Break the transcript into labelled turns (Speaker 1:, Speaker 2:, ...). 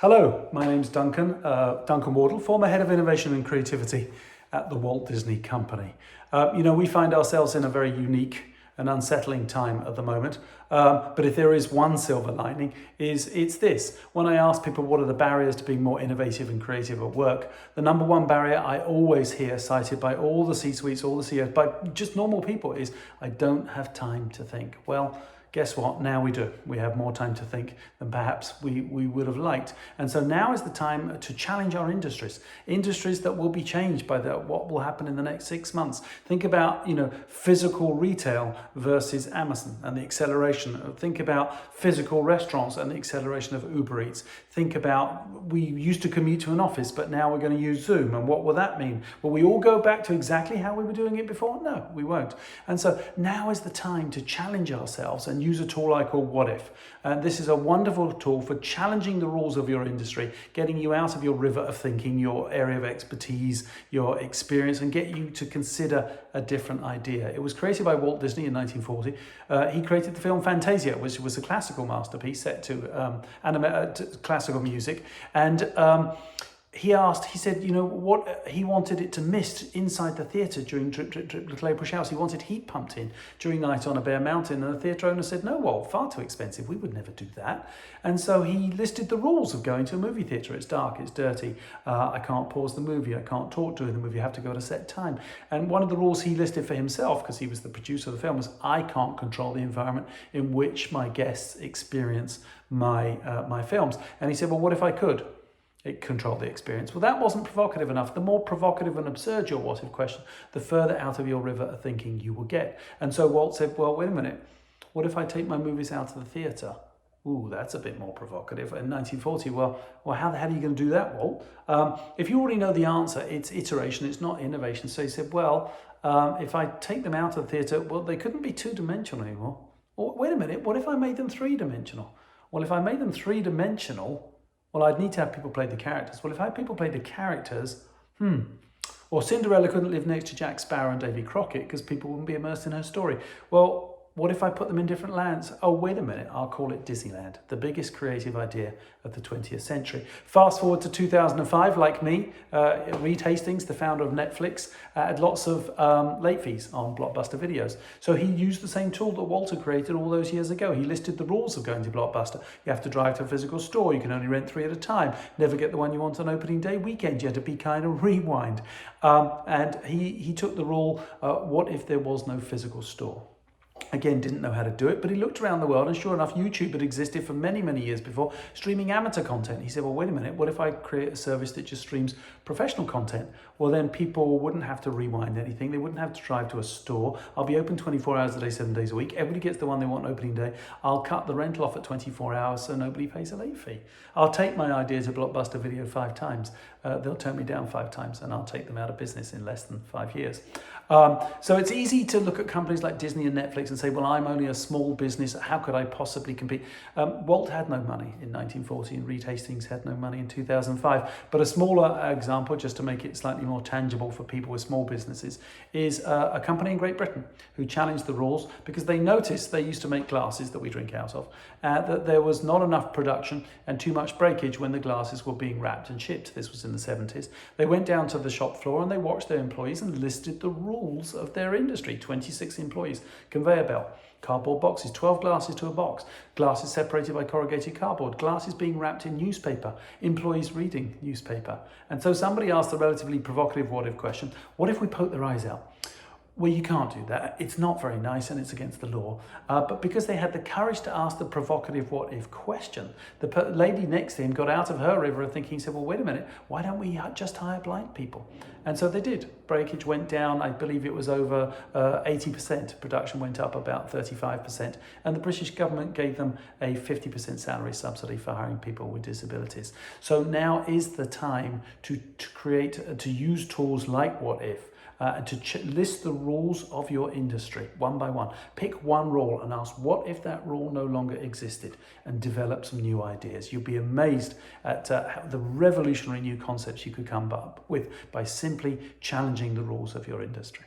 Speaker 1: Hello, my name's Duncan, Duncan Wardle, former Head of Innovation and Creativity at the Walt Disney Company. We find ourselves in a very unique and unsettling time at the moment. But if there is one silver lining, it's this. When I ask people what are the barriers to being more innovative and creative at work, the number one barrier I always hear cited by all the C-suites, all the CEOs, by just normal people is, I don't have time to think. Well, guess what? Now we do. We have more time to think than perhaps we would have liked. And so now is the time to challenge our industries that will be changed by what will happen in the next 6 months. Think about, physical retail versus Amazon and the acceleration. Think about physical restaurants and the acceleration of Uber Eats. Think about, we used to commute to an office, but now we're going to use Zoom. And what will that mean? Will we all go back to exactly how we were doing it before? No, we won't. And so now is the time to challenge ourselves and use a tool I call What If. And this is a wonderful tool for challenging the rules of your industry, getting you out of your river of thinking, your area of expertise, your experience, and get you to consider a different idea. It was created by Walt Disney in 1940. He created the film Fantasia, which was a classical masterpiece set to classical music. And he said, what he wanted it to mist inside the theatre during Drip, Drip, Drip, Little April Showers. He wanted heat pumped in during Night on a Bare Mountain. And the theatre owner said, no, Walt, far too expensive. We would never do that. And so he listed the rules of going to a movie theatre. It's dark, it's dirty. I can't pause the movie. I can't talk during the movie. I have to go at a set time. And one of the rules he listed for himself, because he was the producer of the film, was I can't control the environment in which my guests experience my films. And he said, well, what if I could? It controlled the experience. Well, that wasn't provocative enough. The more provocative and absurd your what if question, the further out of your river of thinking you will get. And so Walt said, well, wait a minute. What if I take my movies out of the theatre? Ooh, that's a bit more provocative. In 1940, well, how the hell are you going to do that, Walt? If you already know the answer, it's iteration, it's not innovation. So he said, well, if I take them out of the theatre, well, they couldn't be two-dimensional anymore. Well, wait a minute, what if I made them three-dimensional? Well, if I made them three-dimensional, well, I'd need to have people play the characters. Well, if I had people play the characters, or Cinderella couldn't live next to Jack Sparrow and Davy Crockett because people wouldn't be immersed in her story. Well, what if I put them in different lands? Oh, wait a minute, I'll call it Disneyland, the biggest creative idea of the 20th century. Fast forward to 2005, like me, Reed Hastings, the founder of Netflix, had lots of late fees on Blockbuster videos. So he used the same tool that Walter created all those years ago. He listed the rules of going to Blockbuster. You have to drive to a physical store. You can only rent 3 at a time. Never get the one you want on opening day weekend. You had to be kind of rewind. And he took the rule, what if there was no physical store? Again, didn't know how to do it, but he looked around the world and sure enough, YouTube had existed for many, many years before streaming amateur content. He said, well, wait a minute, what if I create a service that just streams professional content? Well, then people wouldn't have to rewind anything. They wouldn't have to drive to a store. I'll be open 24 hours a day, 7 days a week. Everybody gets the one they want opening day. I'll cut the rental off at 24 hours so nobody pays a late fee. I'll take my idea to Blockbuster Video 5 times. They'll turn me down 5 times and I'll take them out of business in less than 5 years. So it's easy to look at companies like Disney and Netflix and say, well, I'm only a small business. How could I possibly compete? Walt had no money in 1940 and Reed Hastings had no money in 2005. But a smaller example, just to make it slightly more tangible for people with small businesses, is a company in Great Britain who challenged the rules because they noticed they used to make glasses that we drink out of, that there was not enough production and too much breakage when the glasses were being wrapped and shipped. This was in the 70s. They went down to the shop floor and they watched their employees and listed the rules of their industry. 26 employees, conveyor belt, cardboard boxes, 12 glasses to a box, glasses separated by corrugated cardboard, glasses being wrapped in newspaper, employees reading newspaper. And so somebody asked the relatively provocative what if question, what if we poke their eyes out? Well, you can't do that. It's not very nice and it's against the law. But because they had the courage to ask the provocative what if question, the lady next to him got out of her river of thinking, said, well, wait a minute, why don't we just hire blind people? And so they did. Breakage went down. I believe it was over 80%. Production went up about 35%. And the British government gave them a 50% salary subsidy for hiring people with disabilities. So now is the time to use tools like What If, and to list the rules of your industry one by one. Pick one rule and ask, what if that rule no longer existed? And develop some new ideas. You'll be amazed at the revolutionary new concepts you could come up with by simply challenging the rules of your industry.